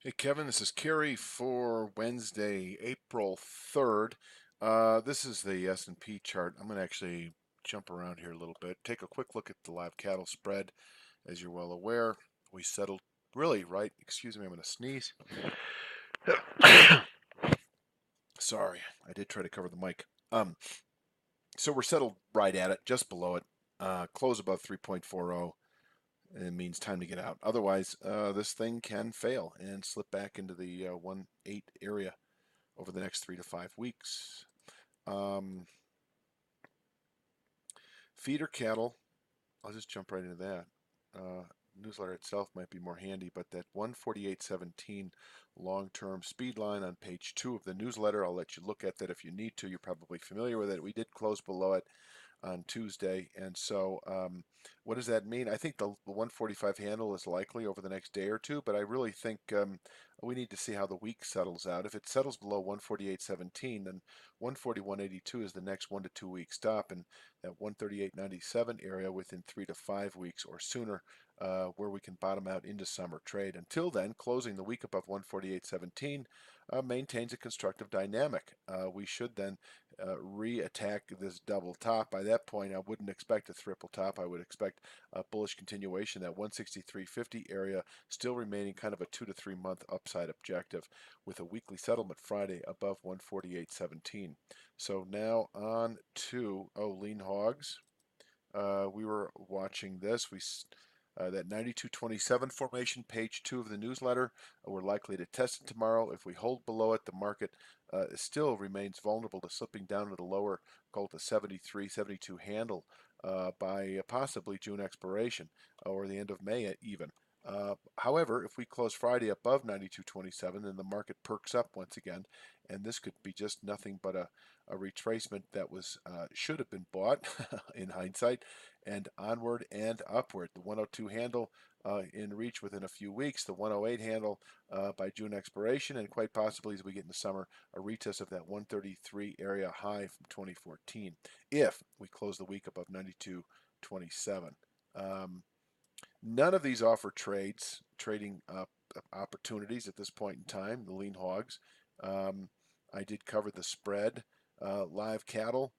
Hey Kevin, this is Kerry for Wednesday, April 3rd. This is the S&P chart. I'm going to actually jump around here a little bit, take a quick look at the live cattle spread. As you're well aware, we settled really right. Excuse me, I'm going to sneeze. Sorry, I did try to cover the mic. So we're settled right at it, just below it. Close above 3.40. It means time to get out. Otherwise, this thing can fail and slip back into the 1.8 area over the next 3 to 5 weeks. Um, Feeder cattle, I'll just jump right into that. Uh, Newsletter itself might be more handy, but that 148.17 long-term speed line on page 2 of the newsletter, I'll let you look at that if you need to. You're probably familiar with it. We did close below it on Tuesday. And so, what does that mean? I think the 145 handle is likely over the next day or two, but I really think we need to see how the week settles out. If it settles below 148.17, then 141.82 is the next 1 to 2 week stop, and that 138.97 area within 3 to 5 weeks or sooner, where we can bottom out into summer trade. Until then, closing the week above 148.17 maintains a constructive dynamic. We should then re-attack this double top. By that point, I wouldn't expect a triple top. I would expect a bullish continuation. That 163.50 area still remaining kind of a 2 to 3 month upside objective, with a weekly settlement Friday above 148.17. So now on to lean hogs. We were watching this. That 92.27 formation, page 2 of the newsletter. We're likely to test it tomorrow. If we hold below it, the market still remains vulnerable to slipping down to the lower, call it the 73, 72 handle by possibly June expiration or the end of May even. However, if we close Friday above 92.27, then the market perks up once again, and this could be just nothing but a retracement that was should have been bought in hindsight, and onward and upward. The 102 handle in reach within a few weeks, the 108 handle by June expiration, and quite possibly as we get into summer, a retest of that 133 area high from 2014 if we close the week above 92.27. None of these offer trading opportunities at this point in time, the lean hogs. Um, I did cover the spread. Live cattle,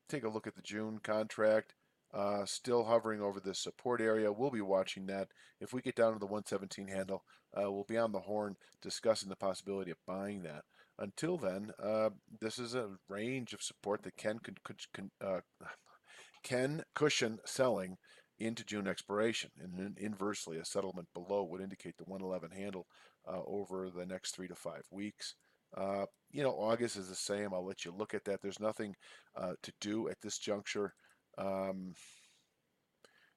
take a look at the June contract. Still hovering over the support area. We'll be watching that. If we get down to the 117 handle, we'll be on the horn discussing the possibility of buying that. Until then, this is a range of support that can cushion selling into June expiration. And inversely, a settlement below would indicate the 111 handle over the next 3 to 5 weeks. August is the same. I'll let you look at that. There's nothing to do at this juncture. Um,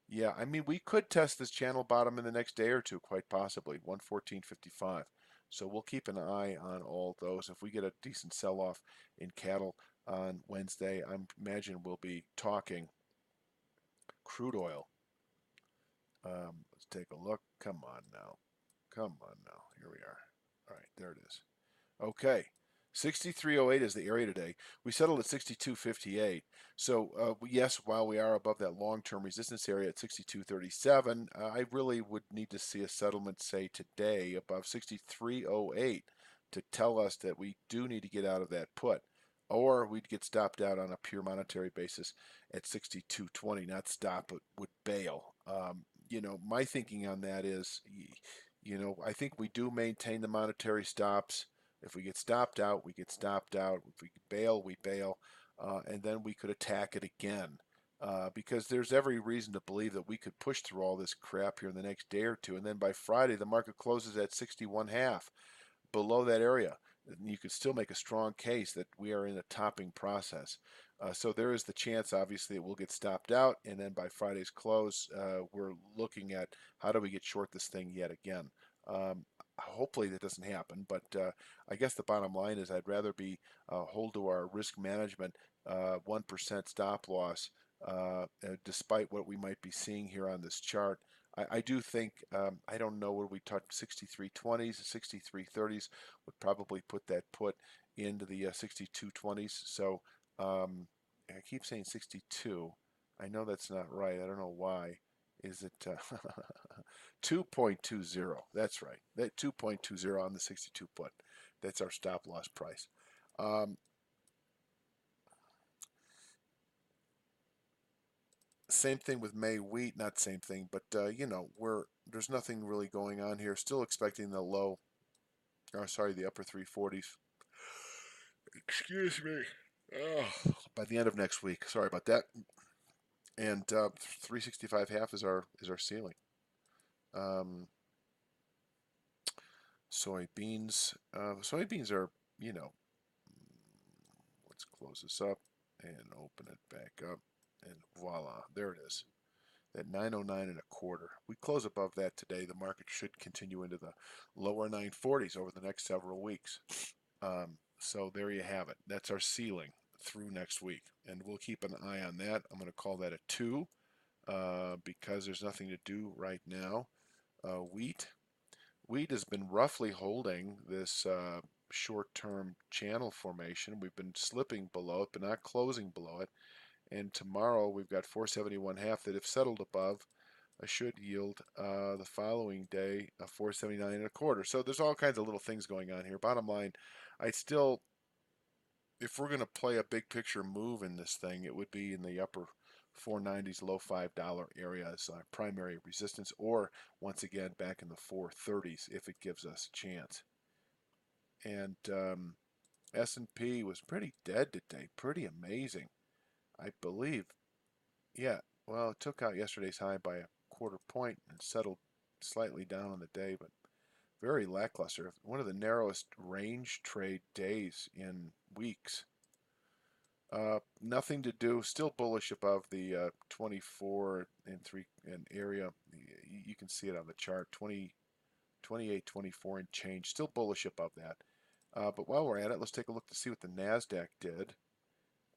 yeah, I mean, we could test this channel bottom in the next day or two, quite possibly, 114.55. So we'll keep an eye on all those. If we get a decent sell-off in cattle on Wednesday, I imagine we'll be talking crude oil. Let's take a look. Come on now. Come on now. Here we are. All right, there it is. Okay. 63.08 is the area today. We settled at 62.58. So, yes, while we are above that long-term resistance area at 62.37, I really would need to see a settlement, say, today above 63.08 to tell us that we do need to get out of that put. Or we'd get stopped out on a pure monetary basis at 62.20, not stop, but would bail. My thinking on that is, I think we do maintain the monetary stops. If we get stopped out, we get stopped out. If we bail, we bail. And then we could attack it again. Because there's every reason to believe that we could push through all this crap here in the next day or two. And then by Friday, the market closes at 61 half below that area. You could still make a strong case that we are in a topping process. So there is the chance, obviously, it will get stopped out, and then by Friday's close, we're looking at how do we get short this thing yet again. Hopefully that doesn't happen, but I guess the bottom line is I'd rather be hold to our risk management 1% stop loss, despite what we might be seeing here on this chart. I do think, I don't know where we touched 63.20s, 63.30s would probably put that put into the 62.20s. So I keep saying 62. I know that's not right. I don't know why. Is it 2.20? That's right. That 2.20 on the 62 put. That's our stop loss price. Um, Same thing with May wheat, not same thing, but you know, there's nothing really going on here. Still expecting the low, or sorry, the upper 340s. Excuse me. Oh, by the end of next week. Sorry about that. And 365 half is our ceiling. Um, soybeans are, you know, let's close this up and open it back up, and voila, there it is. At 909 and a quarter. We close above that today. The market should continue into the lower 940s over the next several weeks. So there you have it. That's our ceiling through next week, and we'll keep an eye on that. I'm going to call that a 2 because there's nothing to do right now. Wheat has been roughly holding this short-term channel formation. We've been slipping below it, but not closing below it. And tomorrow we've got 471 half that if settled above should yield the following day a 479 and a quarter. So there's all kinds of little things going on here. Bottom line, I still, if we're going to play a big picture move in this thing, it would be in the upper 490s, low $5 area as primary resistance, or once again back in the 430s if it gives us a chance. And S&P was pretty dead today, pretty amazing. I believe, yeah, well, it took out yesterday's high by a quarter point and settled slightly down on the day, but very lackluster. One of the narrowest range trade days in weeks. Nothing to do. Still bullish above the 24 and 3 and area. You can see it on the chart. 28, 24 and change. Still bullish above that. But while we're at it, let's take a look to see what the Nasdaq did.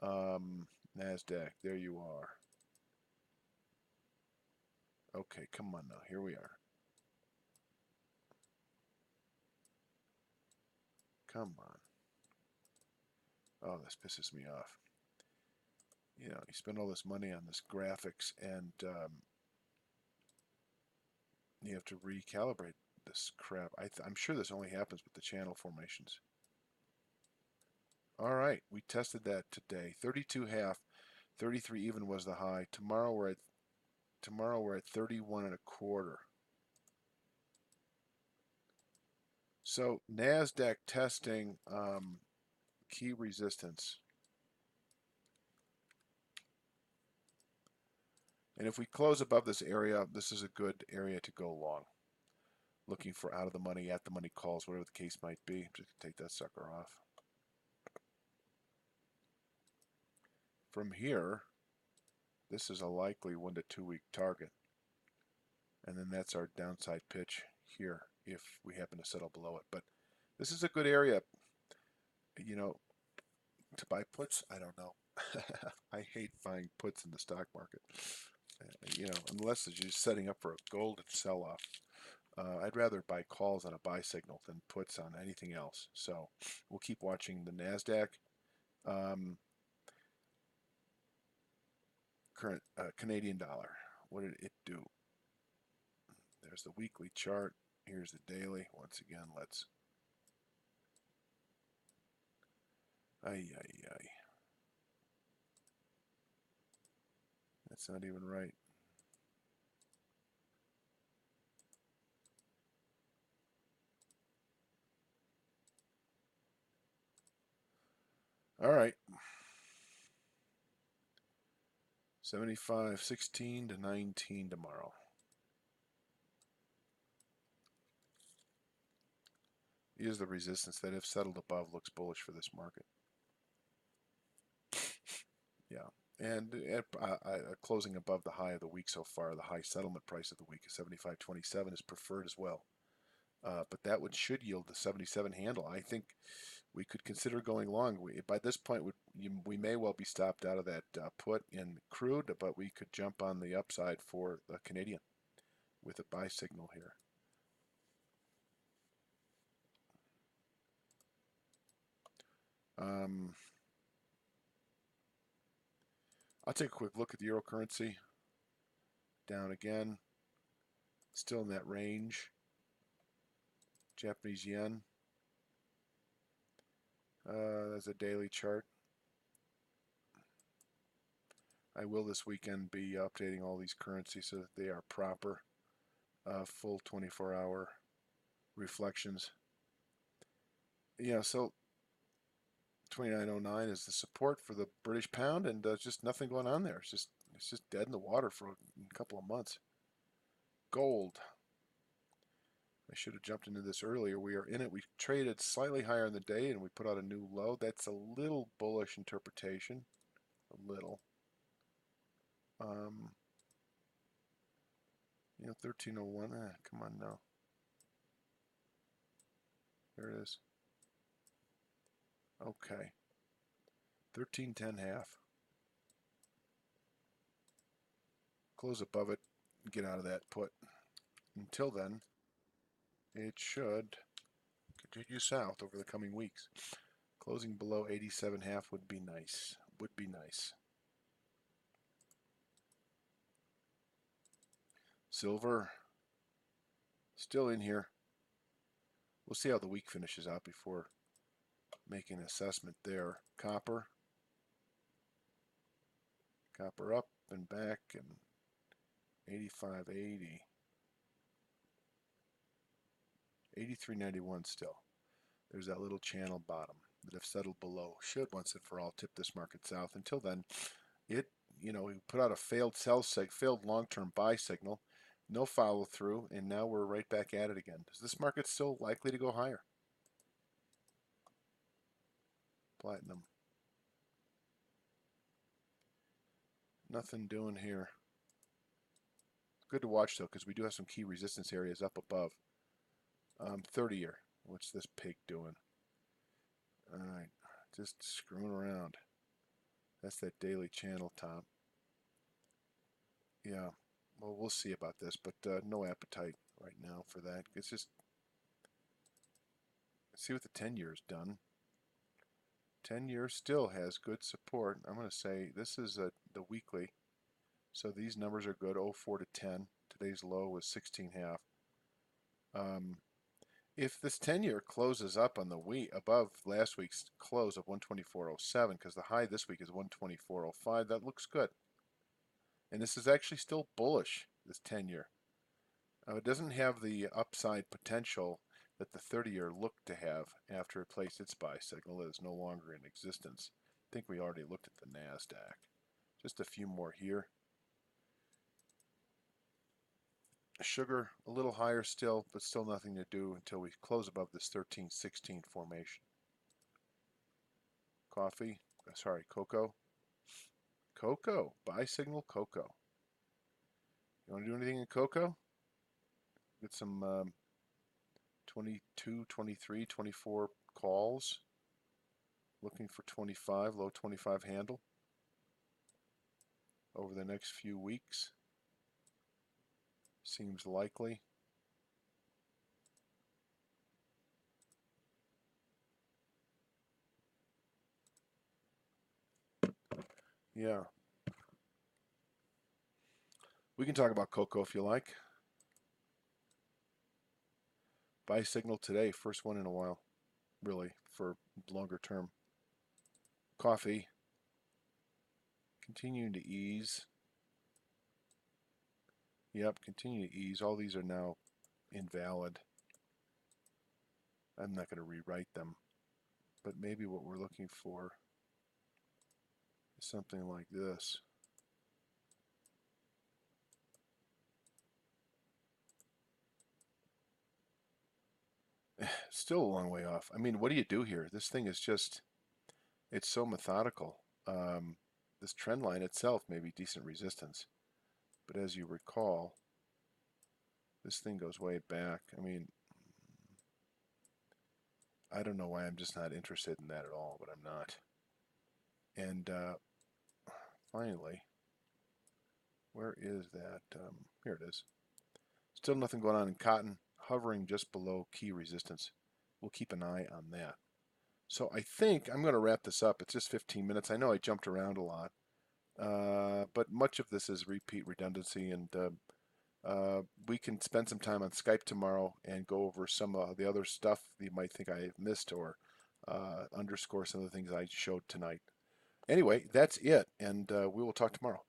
Nasdaq, there you are. Okay, come on now. Here we are. Come on. Oh, this pisses me off. You know, you spend all this money on this graphics, and you have to recalibrate this crap. I'm sure this only happens with the channel formations. All right, we tested that today. 32 half, 33 even was the high. Tomorrow we're at 31 and a quarter. So Nasdaq testing key resistance. And if we close above this area, this is a good area to go long. Looking for out of the money, at the money calls, whatever the case might be. Just take that sucker off. From here, this is a likely 1 to 2 week target. And then that's our downside pitch here if we happen to settle below it. But this is a good area, you know, to buy puts. I don't know. I hate buying puts in the stock market. You know, unless it's just setting up for a golden sell-off. I'd rather buy calls on a buy signal than puts on anything else. So we'll keep watching the Nasdaq. Current Canadian dollar. What did it do? There's the weekly chart. Here's the daily. Once again, let's. Ay, ay, ay. That's not even right. All right. 75, 16 to 19 tomorrow. Here's the resistance that, if settled above, looks bullish for this market. Yeah. And closing above the high of the week so far, the high settlement price of the week is 75.27 is preferred as well. But that should yield the 77 handle. I think we could consider going long. By this point, we may well be stopped out of that put in crude, but we could jump on the upside for the Canadian with a buy signal here. I'll take a quick look at the euro currency. Down again. Still in that range. Japanese yen. That's a daily chart. I will this weekend be updating all these currencies so that they are proper, full 24-hour reflections. Yeah, so 29.09 is the support for the British pound, and just nothing going on there. It's just dead in the water for a couple of months. Gold. I should have jumped into this earlier. We are in it. We traded slightly higher in the day, and we put out a new low. That's a little bullish interpretation. A little. 1301. Come on now. There it is. Okay. 1310 half. Close above it. Get out of that put. Until then, it should continue south over the coming weeks. Closing below 87 half would be nice. Would be nice. Silver. Still in here. We'll see how the week finishes out before making an assessment there. Copper. Copper up and back and 85.80. 83.91 still. There's that little channel bottom that have settled below. Should once and for all tip this market south. Until then, we put out a failed long-term buy signal. No follow through, and now we're right back at it again. Is this market still likely to go higher? Platinum. Nothing doing here. Good to watch though, because we do have some key resistance areas up above. 30-year. What's this pig doing? All right, just screwing around. That's that daily channel top. Yeah, well, we'll see about this, but no appetite right now for that. It's just, let's see what the 10-year's done. 10-year still has good support. I'm going to say this is the weekly. So these numbers are good, 04 to 10. Today's low was 16.5. If this 10-year closes up on the week above last week's close of 124.07, because the high this week is 124.05, that looks good. And this is actually still bullish, this 10-year. It doesn't have the upside potential that the 30-year looked to have after it placed its buy signal that is no longer in existence. I think we already looked at the NASDAQ. Just a few more here. Sugar a little higher still, but still nothing to do until we close above this 1316 formation. Cocoa. Cocoa, buy signal cocoa. You want to do anything in cocoa? Get some 22, 23, 24 calls. Looking for 25, low 25 handle over the next few weeks. Seems likely. Yeah. We can talk about cocoa if you like. Buy signal today, first one in a while, really, for longer term. Coffee. Continuing to ease. Yep, continue to ease. All these are now invalid. I'm not going to rewrite them. But maybe what we're looking for is something like this. Still a long way off. I mean, what do you do here? This thing is just, it's so methodical. This trend line itself may be decent resistance. But as you recall, this thing goes way back. I mean, I don't know why I'm just not interested in that at all, but I'm not. And finally, where is that? Here it is. Still nothing going on in cotton, hovering just below key resistance. We'll keep an eye on that. So I think I'm going to wrap this up. It's just 15 minutes. I know I jumped around a lot, But much of this is repeat redundancy, and we can spend some time on Skype tomorrow and go over some of the other stuff that you might think I missed, or underscore some of the things I showed tonight. Anyway, that's it, and we will talk tomorrow.